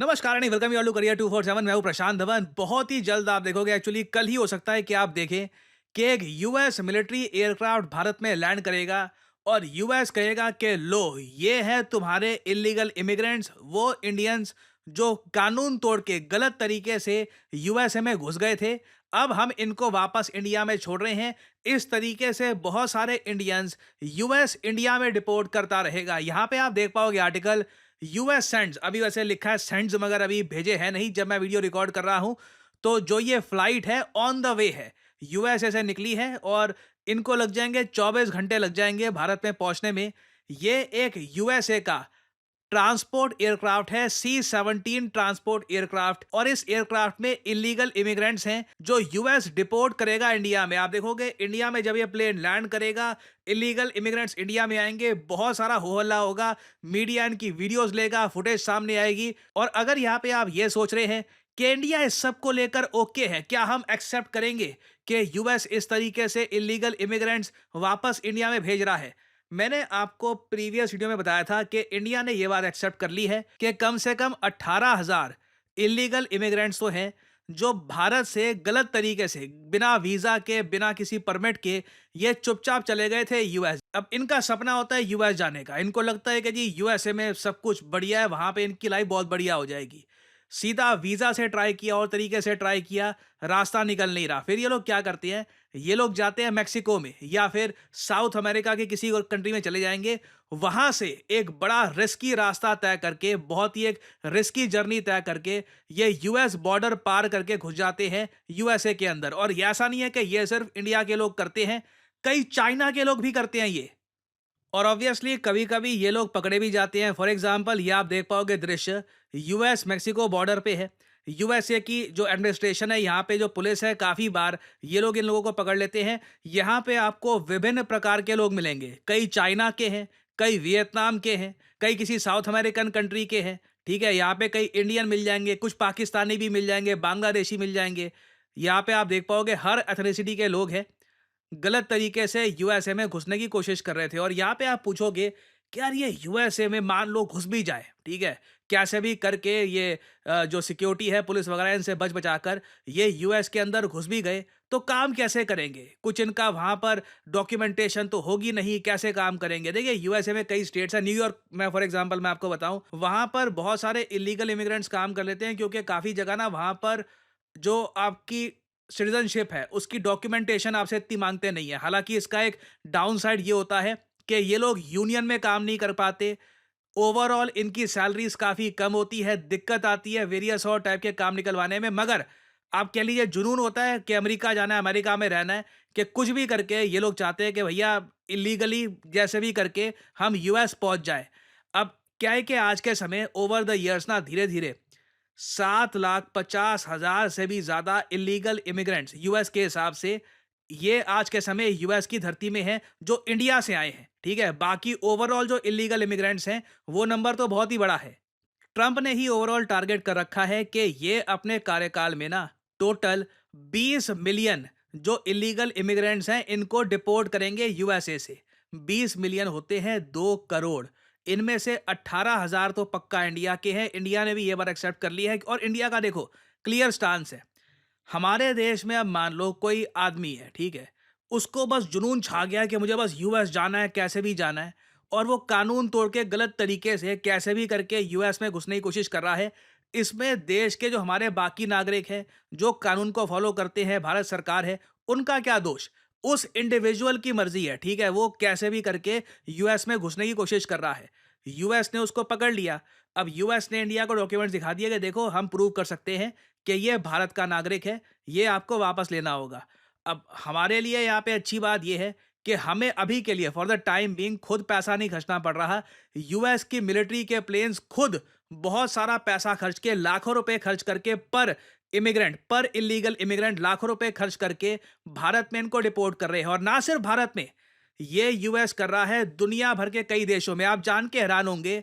नमस्कार and welcome you to career 247। मैं हूं प्रशांत धवन। बहुत ही जल्द आप देखोगे, एक्चुअली कल ही हो सकता है कि आप देखें कि एक यूएस मिलिट्री एयरक्राफ्ट भारत में लैंड करेगा और यूएस कहेगा कि लो, ये है तुम्हारे इलीगल इमिग्रेंट्स, वो इंडियंस जो कानून तोड़ के गलत तरीके से यूएसए में घुस गए थे। अब हम इनको वापस इंडिया में छोड़ रहे हैं। इस तरीके से बहुत सारे इंडियंस यूएस इंडिया में डिपोर्ट करता रहेगा। यहाँ पे आप देख पाओगे आर्टिकल यूएस सेंड्स, अभी वैसे लिखा है सेंड्स मगर अभी भेजे हैं नहीं जब मैं वीडियो रिकॉर्ड कर रहा हूं। तो जो ये फ्लाइट है ऑन द वे है, यूएसए से निकली है और इनको लग जाएंगे 24 घंटे लग जाएंगे भारत में पहुंचने में। ये एक यूएसए का ट्रांसपोर्ट एयरक्राफ्ट है, C-17 ट्रांसपोर्ट एयरक्राफ्ट, और इस एयरक्राफ्ट में इलीगल इमिग्रेंट्स हैं जो यूएस डिपोर्ट करेगा इंडिया में। आप देखोगे इंडिया में जब ये प्लेन लैंड करेगा, इलीगल इमिग्रेंट्स इंडिया में आएंगे, बहुत सारा हो हल्ला होगा, मीडिया इनकी वीडियोस लेगा, फुटेज सामने आएगी। और अगर यहाँ पे आप ये सोच रहे हैं कि इंडिया इस सब को लेकर ओके है, क्या हम एक्सेप्ट करेंगे कि यूएस इस तरीके से इलीगल इमिग्रेंट्स वापस इंडिया में भेज रहा है? मैंने आपको प्रीवियस वीडियो में बताया था कि इंडिया ने यह बात एक्सेप्ट कर ली है कि कम से कम 18,000 इलीगल इमिग्रेंट्स तो हैं जो भारत से गलत तरीके से बिना वीजा के, बिना किसी परमिट के ये चुपचाप चले गए थे यूएस। अब इनका सपना होता है यूएस जाने का। इनको लगता है कि जी यूएसए में सब कुछ बढ़िया है, वहां पे इनकी लाइफ बहुत बढ़िया हो जाएगी। सीधा वीजा से ट्राई किया और तरीके से ट्राई किया, रास्ता निकल नहीं रहा। फिर ये लोग क्या करते हैं, ये लोग जाते हैं मेक्सिको में या फिर साउथ अमेरिका के किसी और कंट्री में चले जाएंगे। वहां से एक बड़ा रिस्की रास्ता तय करके, बहुत ही एक रिस्की जर्नी तय करके ये यूएस बॉर्डर पार करके घुस जाते हैं यूएसए के अंदर। और ये ऐसा नहीं है कि ये सिर्फ इंडिया के लोग करते हैं, कई चाइना के लोग भी करते हैं ये। और ऑब्वियसली कभी कभी ये लोग पकड़े भी जाते हैं। फॉर एग्जाम्पल ये आप देख पाओगे दृश्य, यूएस मेक्सिको बॉर्डर पे है। यूएसए की जो एडमिनिस्ट्रेशन है, यहाँ पे जो पुलिस है, काफ़ी बार ये लोग इन लोगों को पकड़ लेते हैं। यहाँ पे आपको विभिन्न प्रकार के लोग मिलेंगे, कई चाइना के हैं, कई वियतनाम के हैं, कई किसी साउथ अमेरिकन कंट्री के हैं। ठीक है, यहाँ पे कई इंडियन मिल जाएंगे, कुछ पाकिस्तानी भी मिल जाएंगे, बांग्लादेशी मिल जाएंगे। यहाँ पे आप देख पाओगे हर एथनिसिटी के लोग हैं, गलत तरीके से यूएसए में घुसने की कोशिश कर रहे थे। और यहाँ पे आप पूछोगे कि यार ये यूएसए में मान लो घुस भी जाए, ठीक है, कैसे भी करके ये जो सिक्योरिटी है, पुलिस वगैरह, इनसे बच बचाकर ये यूएस के अंदर घुस भी गए तो काम कैसे करेंगे? कुछ इनका वहां पर डॉक्यूमेंटेशन तो होगी नहीं, कैसे काम करेंगे? देखिए यूएसए में कई स्टेट्स हैं, न्यूयॉर्क में फॉर एग्जांपल मैं आपको बताऊं, वहां पर बहुत सारे इलीगल इमिग्रेंट्स काम कर लेते हैं क्योंकि काफी जगह ना वहां पर जो आपकी सिटीजनशिप है उसकी डॉक्यूमेंटेशन आपसे इतनी मांगते नहीं है। हालांकि इसका एक डाउन साइड ये होता है कि ये लोग यूनियन में काम नहीं कर पाते, ओवरऑल इनकी सैलरीज काफ़ी कम होती है, दिक्कत आती है वेरियस और टाइप के काम निकलवाने में। मगर आप कह लीजिए जुनून होता है कि अमेरिका जाना है, अमेरिका में रहना है, कि कुछ भी करके ये लोग चाहते हैं कि भैया इलीगली जैसे भी करके हम यूएस पहुंच जाए। अब क्या है कि आज के समय ओवर द ईयर्स ना धीरे धीरे 7,50,000 से भी ज़्यादा इलीगल इमिग्रेंट्स यूएस के हिसाब से ये आज के समय यूएस की धरती में हैं जो इंडिया से आए हैं। ठीक है, बाकी ओवरऑल जो इलीगल इमिग्रेंट्स हैं वो नंबर तो बहुत ही बड़ा है। ट्रंप ने ही ओवरऑल टारगेट कर रखा है कि ये अपने कार्यकाल में ना टोटल 20 मिलियन जो इलीगल इमिग्रेंट्स हैं इनको डिपोर्ट करेंगे यूएसए से। 20 मिलियन होते हैं 2 करोड़। इनमें से 18,000 तो पक्का इंडिया के हैं। इंडिया ने भी ये बात एक्सेप्ट कर ली है और इंडिया का देखो क्लियर स्टांस है। हमारे देश में अब मान लो कोई आदमी है, ठीक है, उसको बस जुनून छा गया कि मुझे बस यूएस जाना है, कैसे भी जाना है, और वो कानून तोड़ के गलत तरीके से कैसे भी करके यूएस में घुसने की कोशिश कर रहा है। इसमें देश के जो हमारे बाकी नागरिक हैं जो कानून को फॉलो करते हैं, भारत सरकार है, उनका क्या दोष? उस इंडिविजुअल की मर्जी है, ठीक है, वो कैसे भी करके यूएस में घुसने की कोशिश कर रहा है। यूएस ने उसको पकड़ लिया। अब यूएस ने इंडिया को डॉक्यूमेंट्स दिखा दिए कि देखो हम प्रूव कर सकते हैं कि ये भारत का नागरिक है, ये आपको वापस लेना होगा। अब हमारे लिए यहाँ पे अच्छी बात ये है कि हमें अभी के लिए फॉर द टाइम बीइंग खुद पैसा नहीं खर्चना पड़ रहा। यूएस की मिलिट्री के प्लेन्स खुद बहुत सारा पैसा खर्च के, लाखों रुपए खर्च करके पर इमिग्रेंट, पर इलीगल इमिग्रेंट लाखों रुपए खर्च करके भारत में इनको डिपोर्ट कर रहे हैं। और ना सिर्फ भारत में, ये यूएस कर रहा है दुनिया भर के कई देशों में। आप जान के हैरान होंगे,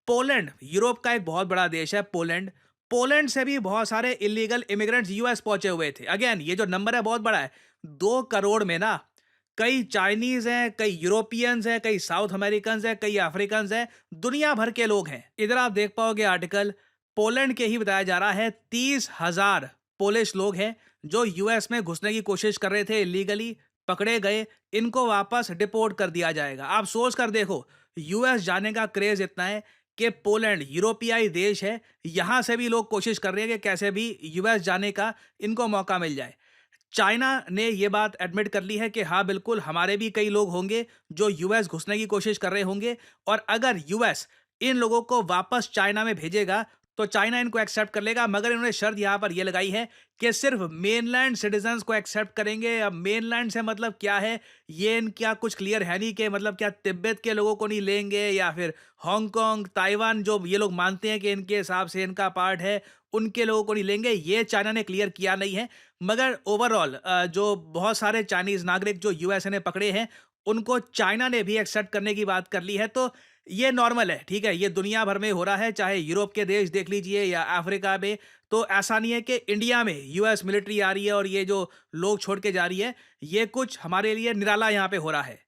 पोलैंड, यूरोप का एक बहुत बड़ा देश है पोलैंड, पोलैंड से भी बहुत सारे इलीगल इमिग्रेंट्स यूएस पहुंचे हुए थे। अगेन ये जो नंबर है बहुत बड़ा है। 2 करोड़ में ना कई चाइनीज हैं, कई यूरोपियंस हैं, कई साउथ अमेरिकन हैं, कई अफ्रीकन हैं, दुनिया भर के लोग हैं। इधर आप देख पाओगे आर्टिकल पोलैंड के ही बताया जा रहा है 30,000 पोलिश लोग हैं जो यूएस में घुसने की कोशिश कर रहे थे इलीगली, पकड़े गए। इनको वापस डिपोर्ट कर दिया जाएगा। आप सोच कर देखो, यूएस जाने का क्रेज इतना है कि पोलैंड यूरोपियाई देश है, यहां से भी लोग कोशिश कर रहे हैं कि कैसे भी यूएस जाने का इनको मौका मिल जाए। चाइना ने ये बात एडमिट कर ली है कि हाँ बिल्कुल, हमारे भी कई लोग होंगे जो यूएस घुसने की कोशिश कर रहे होंगे, और अगर यूएस इन लोगों को वापस चाइना में भेजेगा तो चाइना इनको एक्सेप्ट कर लेगा। मगर इन्होंने शर्त यहाँ पर यह लगाई है कि सिर्फ मेनलैंड सिटीजन्स को एक्सेप्ट करेंगे। अब मेनलैंड से मतलब क्या है, ये इनका कुछ क्लियर है नहीं कि मतलब क्या तिब्बत के लोगों को नहीं लेंगे या फिर हांगकांग, ताइवान जो ये लोग मानते हैं कि इनके हिसाब से इनका पार्ट है, उनके लोगों को नहीं लेंगे। ये चाइना ने क्लियर किया नहीं है। मगर ओवरऑल जो बहुत सारे चाइनीज नागरिक जो यूएसए ने पकड़े हैं, उनको चाइना ने भी एक्सेप्ट करने की बात कर ली है। तो ये नॉर्मल है, ठीक है, ये दुनिया भर में हो रहा है, चाहे यूरोप के देश देख लीजिए या अफ्रीका में। तो ऐसा नहीं है कि इंडिया में यूएस मिलिट्री आ रही है और ये जो लोग छोड़ के जा रही है, ये कुछ हमारे लिए निराला यहाँ पे हो रहा है।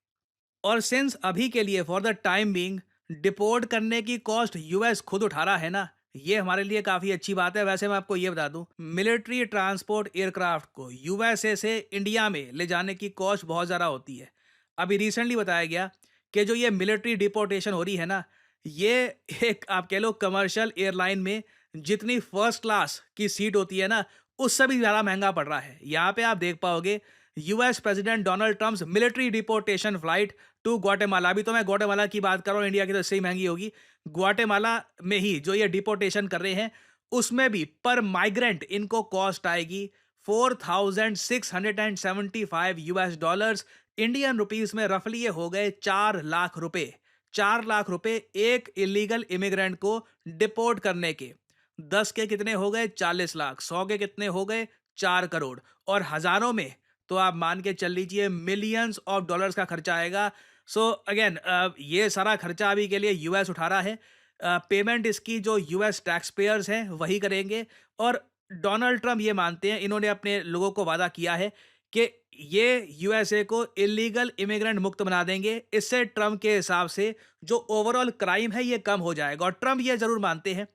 और सिंस अभी के लिए for the time being deport करने की कॉस्ट यूएस खुद उठा रहा है ना, ये हमारे लिए काफ़ी अच्छी बात है। वैसे मैं आपको ये बता दूं, मिलिट्री ट्रांसपोर्ट एयरक्राफ्ट को यूएसए से इंडिया में ले जाने की कॉस्ट बहुत ज़्यादा होती है। अभी रिसेंटली बताया गया कि जो ये मिलिट्री डिपोर्टेशन हो रही है ना, ये एक आप कह लो कमर्शियल एयरलाइन में जितनी फर्स्ट क्लास की सीट होती है ना, उससे भी ज़्यादा महंगा पड़ रहा है। यहाँ पे आप देख पाओगे US president Donald Trump's military deportation flight to Guatemala. अभी तो मैं ग्वाटेमाला की बात कर रहा हूँ, इंडिया की तो इससे ही महंगी होगी। ग्वाटेमाला में ही जो ये डिपोर्टेशन कर रहे हैं, उसमें भी पर माइग्रेंट इनको कॉस्ट आएगी 4,675 यूएस डॉलर्स। इंडियन रुपीस में रफली ये हो गए 4 लाख रुपए। 4 लाख रुपए एक इलीगल इमिग्रेंट को डिपोर्ट करने के। 10 के कितने हो गए? 40 लाख। 100 के कितने हो गए? 4 करोड़। और हजारों में तो आप मान के चल लीजिए मिलियंस ऑफ डॉलर्स का खर्चा आएगा। सो अगेन ये सारा खर्चा अभी के लिए यूएस उठा रहा है। पेमेंट इसकी जो यूएस टैक्स पेयर्स हैं वही करेंगे। और डोनाल्ड ट्रम्प ये मानते हैं, इन्होंने अपने लोगों को वादा किया है कि ये यूएसए को इलीगल इमिग्रेंट मुक्त बना देंगे। इससे ट्रम्प के हिसाब से जो ओवरऑल क्राइम है ये कम हो जाएगा। और ट्रम्प ये जरूर मानते हैं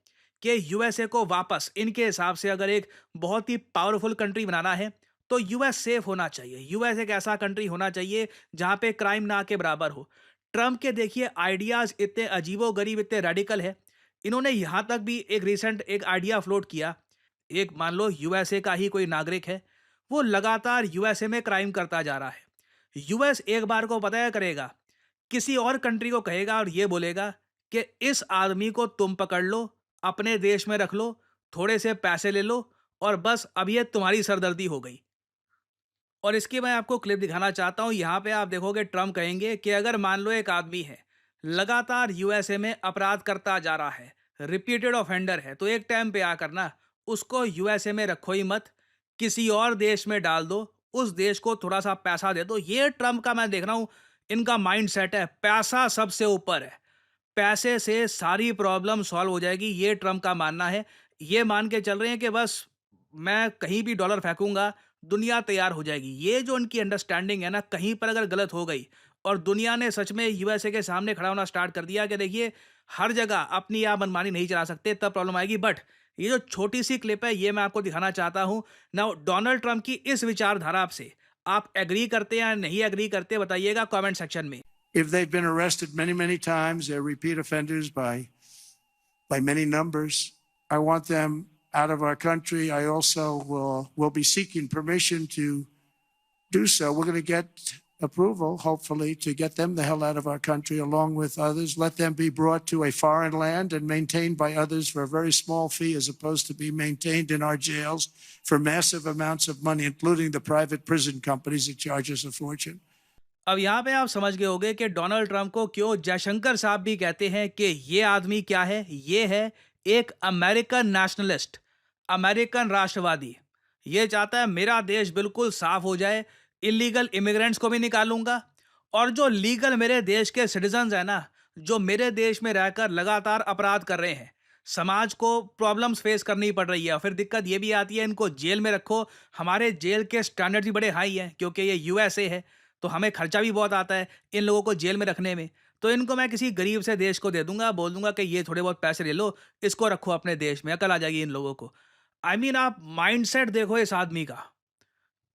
कि यूएसए को वापस इनके हिसाब से अगर एक बहुत ही पावरफुल कंट्री बनाना है तो यूएस सेफ होना चाहिए। यूएस एक ऐसा कंट्री होना चाहिए जहां पे क्राइम ना के बराबर हो। ट्रम्प के देखिए आइडियाज इतने अजीबो गरीब, इतने रेडिकल है। इन्होंने यहां तक भी एक रिसेंट एक आइडिया फ्लोट किया। एक मान लो यूएसए का ही कोई नागरिक है, वो लगातार यूएसए में क्राइम करता जा रहा है। यूएस एक बार को पता है करेगा, किसी और कंट्री को कहेगा और ये बोलेगा कि इस आदमी को तुम पकड़ लो, अपने देश में रख लो, थोड़े से पैसे ले लो, और बस अब ये तुम्हारी सरदर्दी हो गई। और इसकी मैं आपको क्लिप दिखाना चाहता हूँ। यहाँ पे आप देखोगे ट्रम्प कहेंगे कि अगर मान लो एक आदमी है, लगातार यूएसए में अपराध करता जा रहा है, रिपीटेड ऑफेंडर है, तो एक टाइम पे आकर ना उसको यूएसए में रखो ही मत, किसी और देश में डाल दो, उस देश को थोड़ा सा पैसा दे दो। ये ट्रम्प का मैं देख रहा हूँ, इनका माइंड सेट है, पैसा सबसे ऊपर है, पैसे से सारी प्रॉब्लम सॉल्व हो जाएगी, ये ट्रम्प का मानना है। ये मान के चल रहे हैं कि बस मैं कहीं भी डॉलर फेंकूंगा, दुनिया तैयार हो जाएगी। ये जो उनकी अंडरस्टैंडिंग है ना, कहीं पर अगर गलत हो गई और दुनिया ने सच में यूएसए के सामने खड़ा होना स्टार्ट कर दिया कि देखिए हर जगह अपनी आप मनमानी नहीं चला सकते, तब प्रॉब्लम आएगी। बट ये जो छोटी सी क्लिप है ये मैं आपको दिखाना चाहता हूँ ना। डोनाल्ड ट्रम्प की इस विचारधारा से आप एग्री करते हैं या नहीं एग्री करते, बताइएगा कमेंट सेक्शन में। If they've been arrested many, many times, they're repeat offenders by many numbers. I want them out of our country. I also will be seeking permission to do so. We're going to get approval, hopefully, to get them the hell out of our country along with others. Let them be brought to a foreign land and maintained by others for a very small fee, as opposed to be maintained in our jails for massive amounts of money, including the private prison companies that charge us a fortune. अब यहाँ पे आप समझ गए होंगे कि Donald Trump को क्यों जयशंकर साहब भी कहते हैं कि ये आदमी क्या है, ये है एक अमेरिकन नेशनलिस्ट, अमेरिकन राष्ट्रवादी। ये चाहता है मेरा देश बिल्कुल साफ हो जाए, इलीगल इमिग्रेंट्स को भी निकालूंगा, और जो लीगल मेरे देश के सिटीजन्स हैं ना, जो मेरे देश में रहकर लगातार अपराध कर रहे हैं, समाज को प्रॉब्लम्स फेस करनी पड़ रही है। फिर दिक्कत ये भी आती है, इनको जेल में रखो। हमारे जेल के स्टैंडर्ड भी बड़े हाई हैं क्योंकि ये यूएसए है, तो हमें खर्चा भी बहुत आता है इन लोगों को जेल में रखने में। तो इनको मैं किसी गरीब से देश को दे दूंगा, बोल दूंगा कि ये थोड़े बहुत पैसे ले लो, इसको रखो अपने देश में, अकल आ जाएगी इन लोगों को। आई मीन आप माइंडसेट देखो इस आदमी का,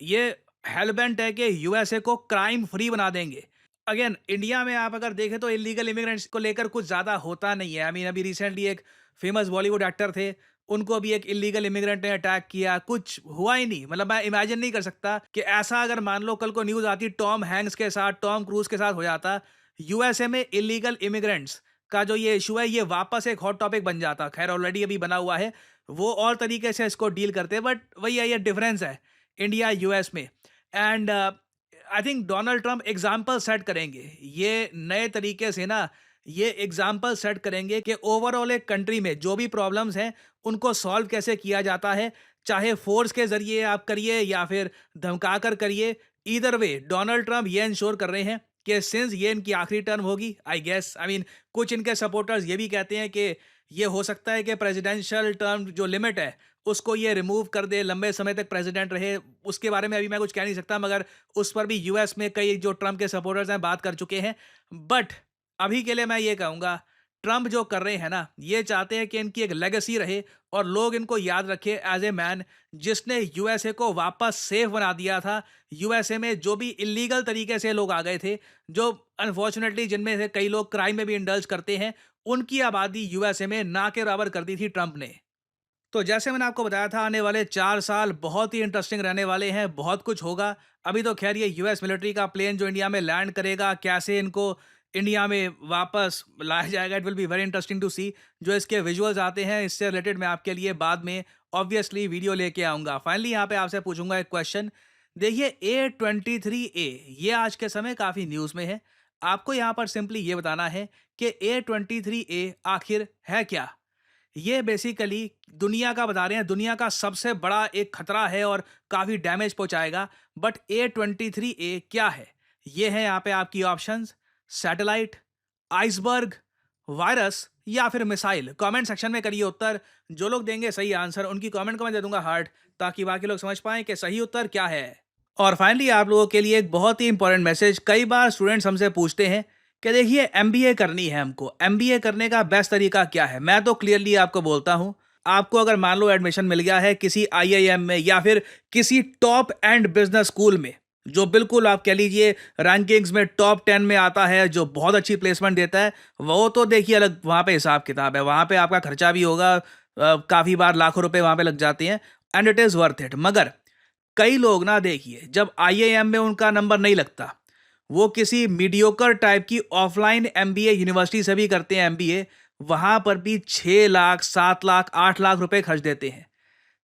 ये हेलबेंट है कि यूएसए को क्राइम फ्री बना देंगे। अगेन इंडिया में आप अगर देखें तो इलीगल इमिग्रेंट्स को लेकर कुछ ज़्यादा होता नहीं है। आई मीन अभी रिसेंटली एक फेमस बॉलीवुड एक्टर थे, उनको भी एक इलीगल इमिग्रेंट ने अटैक किया, कुछ हुआ ही नहीं। मतलब मैं इमेजिन नहीं कर सकता कि ऐसा अगर मान लो कल को न्यूज़ आती टॉम हैंक्स के साथ, टॉम क्रूज के साथ हो जाता, यूएसए में इलीगल इमिग्रेंट्स का जो ये इशू है ये वापस एक हॉट टॉपिक बन जाता। खैर ऑलरेडी अभी बना हुआ है, वो और तरीके से इसको डील करते हैं, बट वही है, ये डिफरेंस है इंडिया यूएस में। And I think Donald Trump example set करेंगे, ये नए तरीके से ना, ये एग्जाम्पल सेट करेंगे कि ओवरऑल एक कंट्री में जो भी प्रॉब्लम्स हैं उनको सॉल्व कैसे किया जाता है, चाहे फोर्स के जरिए आप करिए या फिर धमका कर करिए। ईदर वे डोनाल्ड ट्रंप ये इंश्योर कर रहे हैं कि सिंस ये इनकी आखिरी टर्म होगी, आई गेस, आई मीन कुछ इनके सपोर्टर्स ये भी कहते हैं कि ये हो सकता है कि प्रेसिडेंशियल टर्म जो लिमिट है उसको ये रिमूव कर दे, लंबे समय तक प्रेसिडेंट रहे। उसके बारे में अभी मैं कुछ कह नहीं सकता, मगर उस पर भी यूएस में कई जो ट्रंप के सपोर्टर्स हैं बात कर चुके हैं। बट अभी के लिए मैं ये कहूँगा, ट्रंप जो कर रहे हैं ना, ये चाहते हैं कि इनकी एक लेगेसी रहे और लोग इनको याद रखें एज ए मैन जिसने यूएसए को वापस सेफ बना दिया था। यूएसए में जो भी इलीगल तरीके से लोग आ गए थे, जो अनफॉर्चुनेटली जिनमें से कई लोग क्राइम में भी इंडल्ज करते हैं, उनकी आबादी यूएसए में ना के बराबर कर दी थी ट्रंप ने। तो जैसे मैंने आपको बताया था, आने वाले 4 साल बहुत ही इंटरेस्टिंग रहने वाले हैं, बहुत कुछ होगा। अभी तो खैर ये यूएस मिलिट्री का प्लेन जो इंडिया में लैंड करेगा, कैसे इनको इंडिया में वापस लाया जाएगा, it will be very interesting to see. जो इसके विजुअल्स आते हैं, इससे रिलेटेड मैं आपके लिए बाद में ऑब्वियसली वीडियो लेके आऊँगा। फाइनली यहाँ पे आपसे पूछूंगा एक क्वेश्चन। देखिए A23A ये आज के समय काफ़ी न्यूज़ में है। आपको यहाँ पर सिंपली ये बताना है कि A23A आखिर है क्या। ये बेसिकली दुनिया का बता रहे हैं, दुनिया का सबसे बड़ा एक खतरा है और काफ़ी डैमेज पहुंचाएगा। बट A23A क्या है? ये है यहाँ पे आपकी ऑप्शंस: सैटेलाइट, आइसबर्ग, वायरस या फिर मिसाइल। कमेंट सेक्शन में करिए उत्तर। जो लोग देंगे सही आंसर उनकी कमेंट को मैं दे दूंगा हार्ट, ताकि बाकी लोग समझ पाएं कि सही उत्तर क्या है। और फाइनली आप लोगों के लिए एक बहुत ही इंपॉर्टेंट मैसेज। कई बार स्टूडेंट्स हमसे पूछते हैं कि देखिए एमबीए करनी है हमको, एमबीए करने का बेस्ट तरीका क्या है। मैं तो क्लियरली आपको बोलता हूं, आपको अगर मान लो एडमिशन मिल गया है किसी आईआईएम में या फिर किसी टॉप एंड बिजनेस स्कूल में, जो बिल्कुल आप कह लीजिए रैंकिंग्स में टॉप 10 में आता है, जो बहुत अच्छी प्लेसमेंट देता है, वो तो देखिए अलग वहाँ पे हिसाब किताब है। वहाँ पे आपका खर्चा भी होगा, काफ़ी बार लाखों रुपए वहाँ पे लग जाते हैं, and it is worth it. मगर कई लोग ना देखिए, जब आईआईएम में उनका नंबर नहीं लगता, वो किसी मीडियोकर टाइप की ऑफलाइन एमबीए यूनिवर्सिटी से भी करते हैं एमबीए, वहां पर भी 6 लाख 7 लाख 8 लाख रुपए खर्च देते हैं।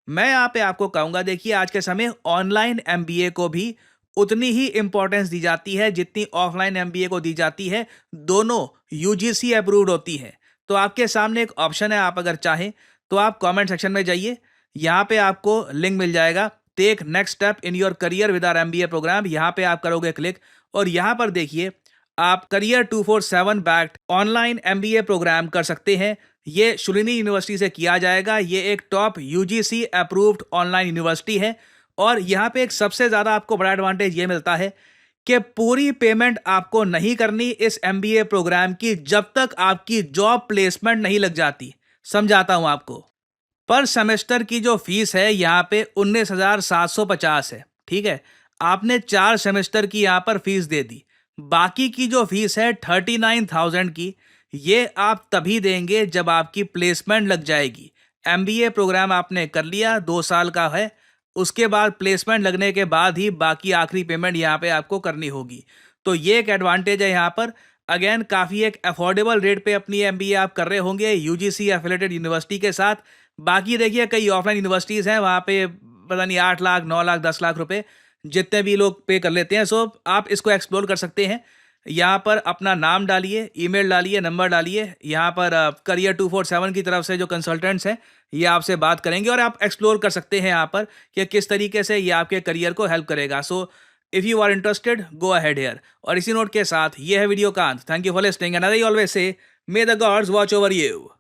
मैं यहाँ पे आपको कहूंगा, देखिए आज के समय ऑनलाइन एमबीए को भी उतनी ही इंपॉर्टेंस दी जाती है जितनी ऑफलाइन एमबीए को दी जाती है। दोनों यूजीसी अप्रूव्ड होती हैं। तो आपके सामने एक ऑप्शन है, आप अगर चाहें तो आप कमेंट सेक्शन में जाइए, यहाँ पे आपको लिंक मिल जाएगा, take next step in your career with our MBA programme. यहाँ पे आप करोगे क्लिक और यहाँ पर देखिए आप career 247 backed online MBA programme कर सकते हैं। ये शुलिनी यूनिवर्सिटी से किया जाएगा। ये एक top UGC approved online university है और यहाँ पे एक सबसे ज़्यादा आपको बड़ा एडवांटेज ये मिलता है कि पूरी पेमेंट आपको नहीं करनी इस एमबीए प्रोग्राम की जब तक आपकी जॉब प्लेसमेंट नहीं लग जाती। समझाता हूँ आपको। पर सेमेस्टर की जो फीस है यहाँ पे 19,750 है, ठीक है। आपने 4 सेमेस्टर की यहाँ पर फीस दे दी। बाकी की जो फीस है 39,000 की, ये आप तभी देंगे जब आपकी प्लेसमेंट लग जाएगी। एमबीए प्रोग्राम आपने कर लिया, 2 साल का है, उसके बाद प्लेसमेंट लगने के बाद ही बाकी आखिरी पेमेंट यहाँ पे आपको करनी होगी। तो ये एक एडवांटेज है यहाँ पर। अगेन काफ़ी एक अफोर्डेबल रेट पे अपनी एमबीए आप कर रहे होंगे यूजीसी एफिलेटेड यूनिवर्सिटी के साथ। बाकी देखिए कई ऑफलाइन यूनिवर्सिटीज़ हैं, वहाँ पे पता नहीं 8 लाख 9 लाख 10 लाख रुपए जितने भी लोग पे कर लेते हैं। सो आप इसको एक्सप्लोर कर सकते हैं। यहाँ पर अपना नाम डालिए, ईमेल डालिए, नंबर डालिए। यहाँ पर करियर 247 की तरफ से जो कंसल्टेंट्स हैं ये आपसे बात करेंगे और आप एक्सप्लोर कर सकते हैं यहाँ पर कि किस तरीके से ये आपके करियर को हेल्प करेगा। So if you are interested go ahead here. और इसी नोट के साथ ये है वीडियो का अंत। Thank you for listening and I always say may the gods watch over you.